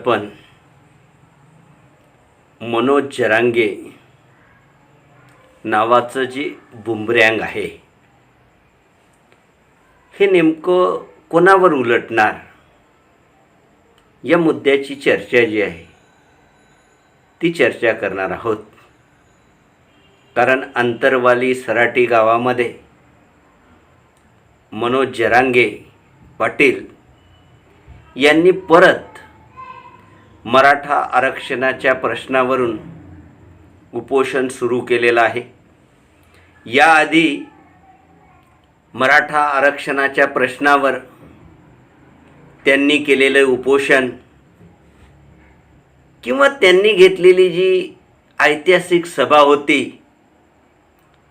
आपण मनोज जरांगे नावाचं जे बुमरँग आहे हे नेमकं कोणावर उलटणार या मुद्द्याची चर्चा जी आहे ती चर्चा करणार आहोत. कारण अंतरवाली सराटी गावामध्ये मनोज जरांगे पाटील यांनी परत मराठा आरक्षणाच्या प्रश्नावरून उपोषण सुरू केलेलं आहे. याआधी मराठा आरक्षणाच्या प्रश्नावर त्यांनी केलेलं उपोषण किंवा त्यांनी घेतलेली जी ऐतिहासिक सभा होती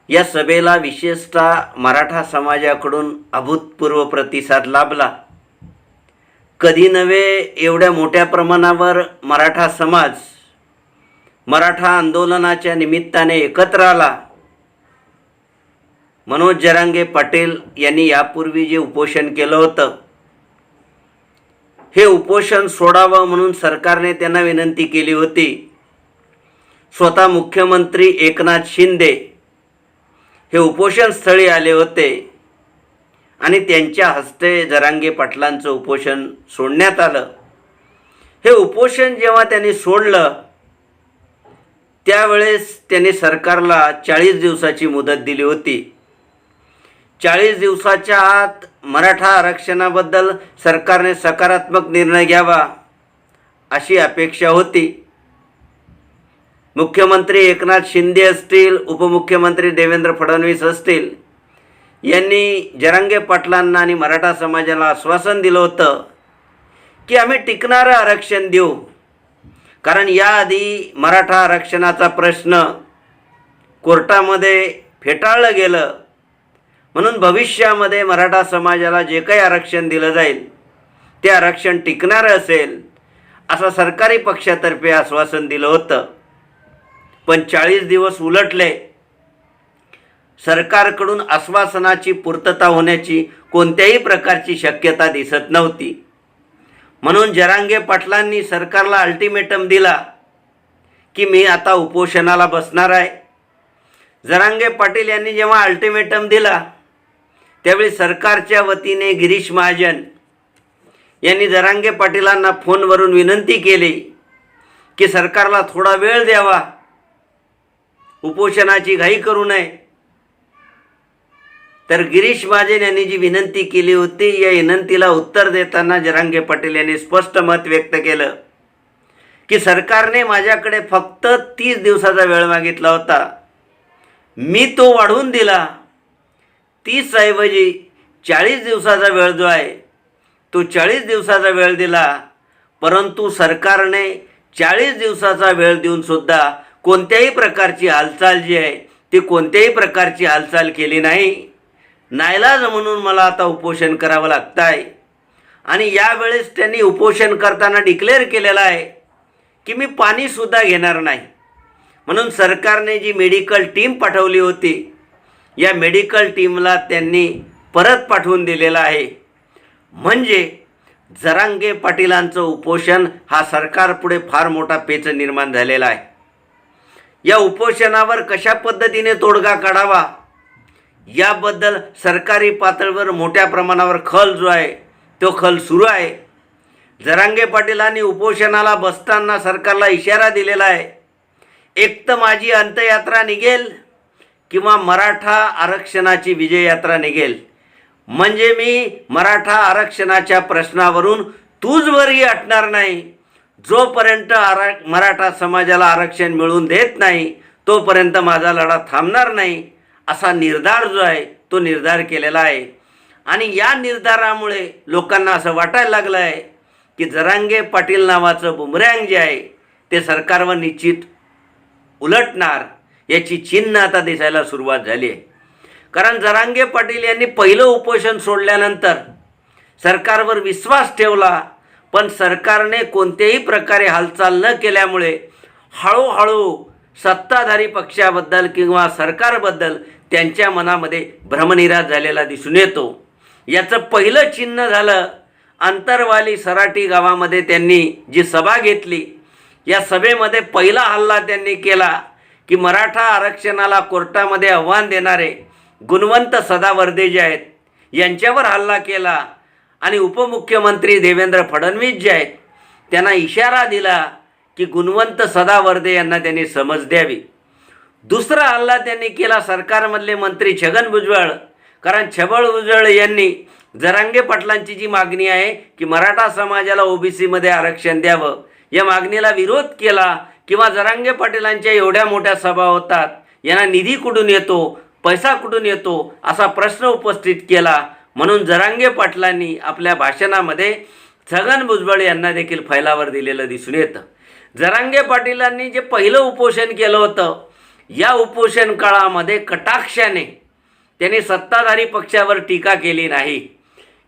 या सभेला विशेषतः मराठा समाजाकडून अभूतपूर्व प्रतिसाद लाभला. कधी नव्हे एवढ्या मोठ्या प्रमाणावर मराठा समाज मराठा आंदोलनाच्या निमित्ताने एकत्र आला. मनोज जरांगे पाटील यांनी यापूर्वी जे उपोषण केलं होतं हे उपोषण सोडावं म्हणून सरकारने त्यांना विनंती केली होती. स्वतः मुख्यमंत्री एकनाथ शिंदे हे उपोषण स्थळी आले होते आणि त्यांच्या हस्ते जरांगे पाटलांचं उपोषण सोडण्यात आलं. हे उपोषण जेव्हा त्यांनी सोडलं त्यावेळेस त्यांनी सरकारला 40 दिवसाची मुदत दिली होती. 40 दिवसाच्या आत मराठा आरक्षणाबद्दल सरकारने सकारात्मक निर्णय घ्यावा अशी अपेक्षा होती. मुख्यमंत्री एकनाथ शिंदे असतील, उपमुख्यमंत्री देवेंद्र फडणवीस असतील यांनी जरांगे पाटलांना आणि मराठा समाजाला आश्वासन दिलं होतं की आम्ही टिकणारं आरक्षण देऊ. कारण याआधी मराठा आरक्षणाचा प्रश्न कोर्टामध्ये फेटाळलं गेलं म्हणून भविष्यामध्ये मराठा समाजाला जे काही आरक्षण दिलं जाईल ते आरक्षण टिकणारं असेल असं सरकारी पक्षातर्फे आश्वासन दिलं होतं. पण 40 दिवस उलटले, सरकारकडून आश्वासनाची पूर्तता होण्याची कोणत्याही प्रकारची शक्यता दिसत नव्हती. म्हणून जरांगे पाटलांनी सरकारला अल्टिमेटम दिला की मी आता उपोषणाला बसणार आहे. जरांगे पाटील यांनी जेव्हा अल्टिमेटम दिला त्यावेळी सरकारच्या वतीने गिरीश महाजन यांनी जरांगे पाटीलांना फोनवरून विनंती केली की सरकारला थोडा वेळ द्यावा, उपोषणाची घाई करू नये. तर गिरीश महाजन यांनी जी विनंती केली होती या विनंतीला उत्तर देताना जरांगे पाटील यांनी स्पष्ट मत व्यक्त केलं की सरकारने माझ्याकडे फक्त 30 दिवसाचा वेळ मागितला होता, मी तो वाढवून दिला. 30 ऐवजी 40 दिवसाचा वेळ जो आहे तो 40 दिवसाचा वेळ दिला. परंतु सरकारने 40 दिवसाचा वेळ देऊन सुद्धा कोणत्याही प्रकारची हालचाल जी आहे ती कोणत्याही प्रकारची हालचाल केली नाही. नाईलाज म्हणून मला आता उपोषण करावं लागतं आहे. आणि यावेळेस त्यांनी उपोषण करताना डिक्लेअर केलेलं आहे की मी पाणीसुद्धा घेणार नाही. म्हणून सरकारने जी मेडिकल टीम पाठवली होती या मेडिकल टीमला त्यांनी परत पाठवून दिलेलं आहे. म्हणजे जरांगे पाटीलांचं उपोषण हा सरकारपुढे फार मोठा पेच निर्माण झालेला आहे. या उपोषणावर कशा पद्धतीने तोडगा काढावा याबद्दल सरकारी पातळीवर मोठ्या प्रमाणावर खल जो आहे तो खल सुरू आहे. जरांगे पाटीलांनी उपोषणाला बसताना सरकारला इशारा दिलेला आहे, एक तर माझी अंत्ययात्रा निघेल किंवा मराठा आरक्षणाची विजययात्रा निघेल. म्हणजे मी मराठा आरक्षणाच्या प्रश्नावरून तूजवरही हटणार नाही. जोपर्यंत मराठा समाजाला आरक्षण मिळवून देत नाही तोपर्यंत माझा लढा थांबणार नाही असा निर्धार जो आहे तो निर्धार केलेला आहे. आणि या निर्धारामुळे लोकांना असं वाटायला लागलं आहे की जरांगे पाटील नावाचं बुमरँग जे आहे ते सरकारवर निश्चित उलटणार याची चिन्ह आता दिसायला सुरुवात झाली आहे. कारण जरांगे पाटील यांनी पहिलं उपोषण सोडल्यानंतर सरकारवर विश्वास ठेवला, पण सरकारने कोणत्याही प्रकारे हालचाल न केल्यामुळे हळूहळू सत्ताधारी पक्षाबद्दल किंवा सरकारबद्दल त्यांच्या मनामध्ये भ्रमनिराश झालेला दिसून येतो. याचं पहिलं चिन्ह झालं अंतरवाली सराटी गावामध्ये त्यांनी जी सभा घेतली, या सभेमध्ये पहिला हल्ला त्यांनी केला की मराठा आरक्षणाला कोर्टामध्ये आव्हान देणारे गुणवंत सदावर्दे जे आहेत यांच्यावर हल्ला केला आणि उपमुख्यमंत्री देवेंद्र फडणवीस जे आहेत त्यांना इशारा दिला की गुणवंत सदावर्दे यांना त्यांनी समज द्यावी. दुसरा हल्ला त्यांनी केला सरकारमधले मंत्री छगन भुजबळ, कारण छगन भुजबळ यांनी जरांगे पाटलांची जी मागणी आहे की मराठा समाजाला ओबीसीमध्ये आरक्षण द्यावं या मागणीला विरोध केला किंवा जरांगे पाटीलांच्या एवढ्या मोठ्या सभा होतात, यांना निधी कुठून येतो, पैसा कुठून येतो असा प्रश्न उपस्थित केला. म्हणून जरांगे पाटलांनी आपल्या भाषणामध्ये छगन भुजबळ यांना देखील फैलावर दिलेलं दिसून येतं. जरांगे पाटीलांनी जे पहिलं उपोषण केलं होतं, या उपोषण काळामध्ये कटाक्षाने त्यांनी सत्ताधारी पक्षावर टीका केली नाही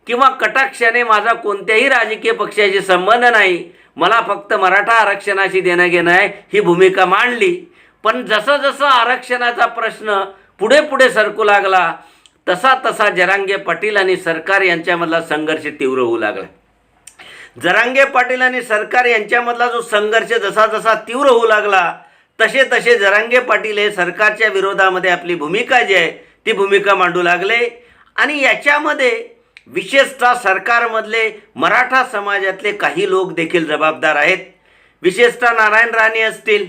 किंवा कटाक्षाने माझा कोणत्याही राजकीय पक्षाशी संबंध नाही, मला फक्त मराठा आरक्षणाशी देणं घेणं आहे ही भूमिका मांडली. पण जसं जसं आरक्षणाचा प्रश्न पुढे पुढे सरकू लागला तसा तसा जरांगे पाटील आणि सरकार यांच्यामधला संघर्ष तीव्र होऊ लागला. जरांगे पाटील आणि सरकार यांच्यामधला जो संघर्ष जसा जसा तीव्र होऊ लागला तसे तसे जरांगे पाटील हे सरकारच्या विरोधामध्ये आपली भूमिका जी आहे ती भूमिका मांडू लागले. आणि याच्यामध्ये विशेषतः सरकारमधले मराठा समाजातले काही लोक देखील जबाबदार आहेत. विशेषतः नारायण राणे असतील.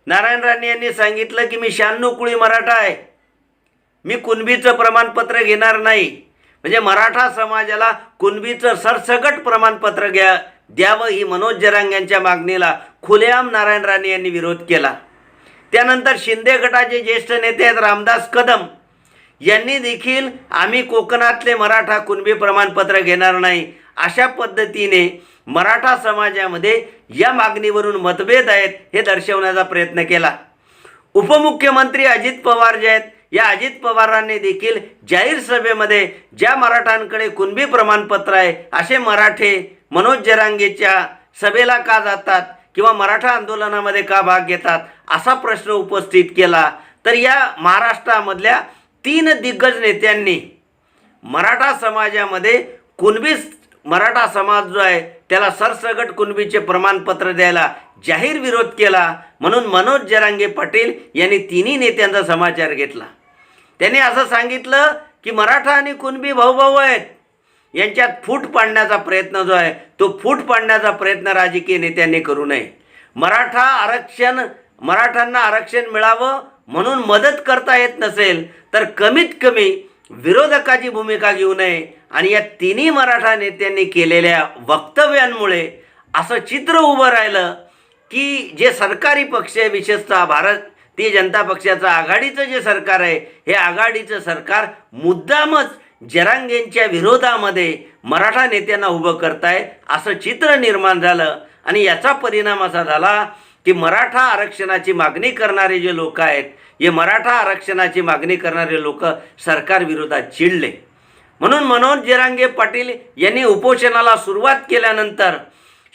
नारायण राणे यांनी सांगितलं की मी 96 कुळी मराठा आहे, मी कुणबीचं प्रमाणपत्र घेणार नाही. म्हणजे मराठा समाजाला कुणबीचं सरसकट प्रमाणपत्र द्यावं ही मनोज जरांगे यांच्या मागणीला खुलेआम नारायण राणे यांनी विरोध केला. त्यानंतर शिंदे गटाचे ज्येष्ठ नेते आहेत रामदास कदम यांनी देखील आम्ही कोकणातले मराठा कुणबी प्रमाणपत्र घेणार नाही अशा पद्धतीने मराठा समाजामध्ये या मागणीवरून मतभेद आहेत हे दर्शवण्याचा प्रयत्न केला. उपमुख्यमंत्री अजित पवार जे आहेत या अजित पवारांनी देखील जाहीर सभेमध्ये ज्या मराठांकडे कुणबी प्रमाणपत्र आहे असे मराठे मनोज जरांगेच्या सभेला का जातात किंवा मराठा आंदोलनामध्ये का भाग घेतात असा प्रश्न उपस्थित केला. तर या महाराष्ट्रामधल्या 3 दिग्गज नेत्यांनी मराठा समाजामध्ये कुणबी मराठा समाज जो आहे त्याला सरसकट कुणबीचे प्रमाणपत्र द्यायला जाहीर विरोध केला. म्हणून मनोज जरांगे पाटील यांनी 3 नेत्यांचा समाचार घेतला. त्यांनी असं सांगितलं की मराठा आणि कुणबी भाऊभाऊ आहेत, यांच्यात फूट पाडण्याचा प्रयत्न जो आहे तो फूट पाडण्याचा प्रयत्न राजकीय नेत्यांनी करू नये. मराठ्यांना आरक्षण मिळावं म्हणून मदत करता येत नसेल तर कमीत कमी विरोधकाची भूमिका घेऊ नये. आणि या 3 मराठा नेत्यांनी केलेल्या वक्तव्यांमुळे असं चित्र उभं राहिलं की जे सरकारी पक्ष आहे, विशेषतः भारतीय जनता पक्षाचं आघाडीचं जे सरकार आहे हे आघाडीचं सरकार मुद्दामच जरांगेंच्या विरोधामध्ये मराठा नेत्यांना उभं करताय असं चित्र निर्माण झालं. आणि याचा परिणाम असा झाला की मराठा आरक्षणाची मागणी करणारे जे लोक आहेत हे मराठा आरक्षणाची मागणी करणारे लोक सरकार विरोधात चिडले. म्हणून मनोज जरांगे पाटील यांनी उपोषणाला सुरुवात केल्यानंतर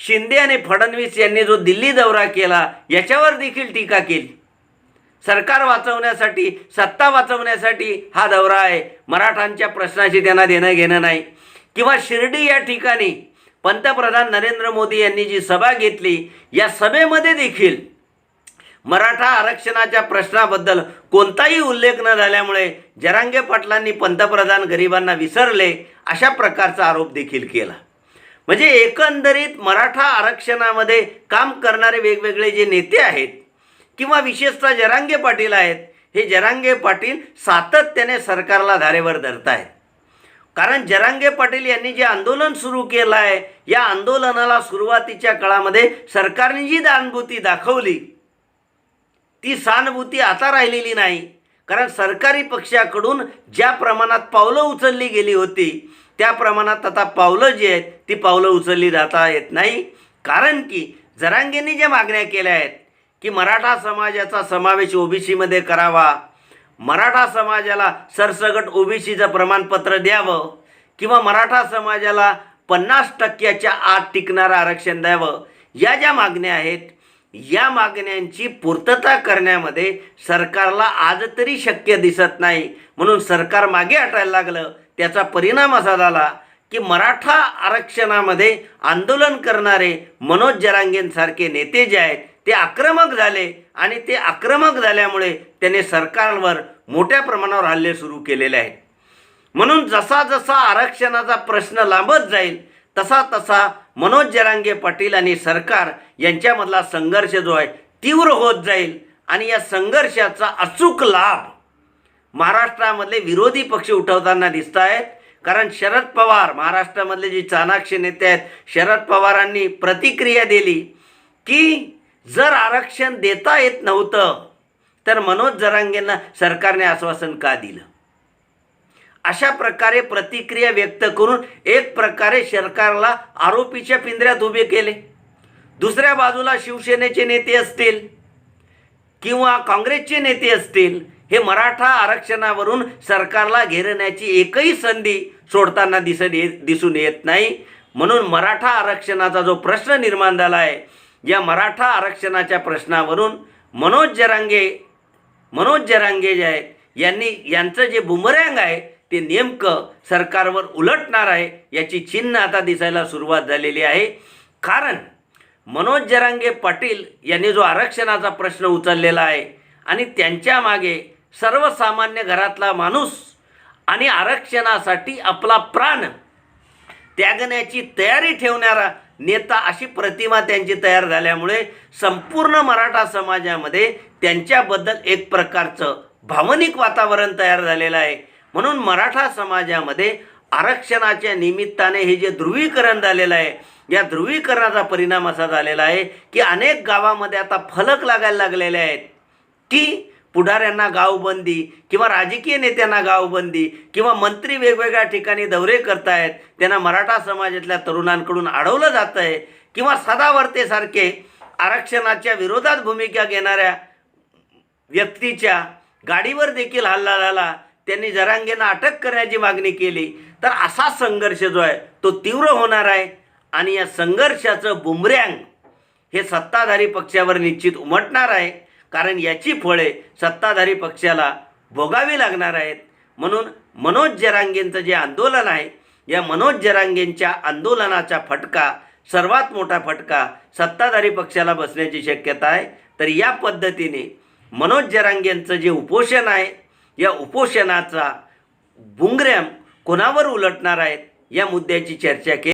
शिंदे आणि फडणवीस यांनी जो दिल्ली दौरा केला याच्यावर देखील टीका केली. सरकार वाचवण्यासाठी, सत्ता वाचवण्यासाठी हा दौरा आहे, मराठांच्या प्रश्नाशी त्यांना देणं घेणं नाही. किंवा शिर्डी या ठिकाणी पंतप्रधान नरेंद्र मोदी यांनी जी सभा घेतली या सभेमध्ये देखील मराठा आरक्षणाच्या प्रश्नाबद्दल कोणताही उल्लेख न झाल्यामुळे जरांगे पाटलांनी पंतप्रधान गरिबांना विसरले अशा प्रकारचा आरोप देखील केला. म्हणजे एकंदरीत मराठा आरक्षणामध्ये काम करणारे वेगवेगळे जे नेते आहेत किंवा विशेषतः जरांगे पाटील आहेत, हे जरांगे पाटील सातत्याने सरकारला धारेवर धरत आहेत. कारण जरांगे पाटील यांनी जे आंदोलन सुरू केलं आहे या आंदोलनाला सुरुवातीच्या काळामध्ये सरकारने जी सहानुभूती दाखवली ती सहानुभूती आता राहिलेली नाही. कारण सरकारी पक्षाकडून ज्या प्रमाणात पावलं उचलली गेली होती त्या प्रमाणात आता पावलं जी आहेत ती पावलं उचलली जाता येत नाही. कारण की जरांगेंनी ज्या मागण्या केल्या आहेत की मराठा समाजाचा समावेश ओबीसीमध्ये करावा, मराठा समाजाला सरसकट ओबीसीचं प्रमाणपत्र द्यावं किंवा मराठा समाजाला 50%च्या आत टिकणारं आरक्षण द्यावं, या ज्या मागण्या आहेत या मागण्यांची पूर्तता करण्यामध्ये सरकारला आज तरी शक्य दिसत नाही. म्हणून सरकार मागे हटायला लागलं. त्याचा परिणाम असा झाला की मराठा आरक्षणामध्ये आंदोलन करणारे मनोज जरांगेंसारखे नेते जे आहेत ते आक्रमक झाले आणि ते आक्रमक झाल्यामुळे त्याने सरकारवर मोठ्या प्रमाणावर हल्ले सुरू केलेले आहेत. म्हणून जसा जसा आरक्षणाचा प्रश्न लांबत जाईल तसा तसा मनोज जरांगे पाटील आणि सरकार यांच्यामधला संघर्ष जो आहे तीव्र होत जाईल आणि या संघर्षाचा अचूक लाभ महाराष्ट्रामधले विरोधी पक्ष उठवताना दिसत आहेत. कारण शरद पवार महाराष्ट्रामधले जे चाणाक्ष नेते आहेत, शरद पवारांनी प्रतिक्रिया दिली की जर आरक्षण देता येत नव्हतं तर मनोज जरांगेंना सरकारने आश्वासन का दिलं. अशा प्रकारे प्रतिक्रिया व्यक्त करून एक प्रकारे सरकारला आरोपीच्या पिंजऱ्यात उभे केले. दुसऱ्या बाजूला शिवसेनेचे नेते असतील किंवा काँग्रेसचे नेते असतील, हे मराठा आरक्षणावरून सरकारला घेरण्याची एकही संधी सोडताना दिसून येत नाही. म्हणून मराठा आरक्षणाचा जो प्रश्न निर्माण झाला आहे, या मराठा आरक्षणाच्या प्रश्नावरून मनोज जरांगे जे आहेत यांचं जे बुमरँग आहे ते नेमकं सरकारवर उलटणार आहे याची चिन्ह आता दिसायला सुरुवात झालेली आहे. कारण मनोज जरांगे पाटील यांनी जो आरक्षणाचा प्रश्न उचललेला आहे आणि त्यांच्या मागे सर्वसामान्य घरातला माणूस आणि आरक्षणासाठी आपला प्राण त्यागण्याची तयारी ठेवणारा नेता अशी प्रतिमा त्यांची तयार झाल्यामुळे संपूर्ण मराठा समाजामध्ये त्यांच्याबद्दल एक प्रकारचं भावनिक वातावरण तयार झालेलं आहे. म्हणून मराठा समाजामध्ये आरक्षणाच्या निमित्ताने हे जे ध्रुवीकरण झालेलं आहे, या ध्रुवीकरणाचा परिणाम असा झालेला आहे की अनेक गावामध्ये आता फलक लागायला लागलेले आहेत की पुढाऱ्यांना गावबंदी किंवा राजकीय नेत्यांना गावबंदी किंवा मंत्री वेगवेगळ्या ठिकाणी दौरे करतायत, त्यांना मराठा समाजातल्या तरुणांकडून अडवलं जातं आहे किंवा सदावर्तेसारखे आरक्षणाच्या विरोधात भूमिका घेणाऱ्या व्यक्तीच्या गाडीवर देखील हल्ला झाला, त्यांनी जरांगेंना अटक करण्याची मागणी केली. तर असा संघर्ष जो आहे तो तीव्र होणार आहे आणि या संघर्षाचं बुमरँग हे सत्ताधारी पक्षावर निश्चित उमटणार आहे. कारण याची फळे सत्ताधारी पक्षाला भोगावी लागणार आहेत. म्हणून मनोज जरांगेंचं जे आंदोलन आहे, या मनोज जरांगेंच्या आंदोलनाचा फटका, सर्वात मोठा फटका सत्ताधारी पक्षाला बसण्याची शक्यता आहे. तर या पद्धतीने मनोज जरांगेंचं जे उपोषण आहे, या उपोषणाचा बुमरँग कोणावर उलटणार आहेत या मुद्द्याची चर्चा केली.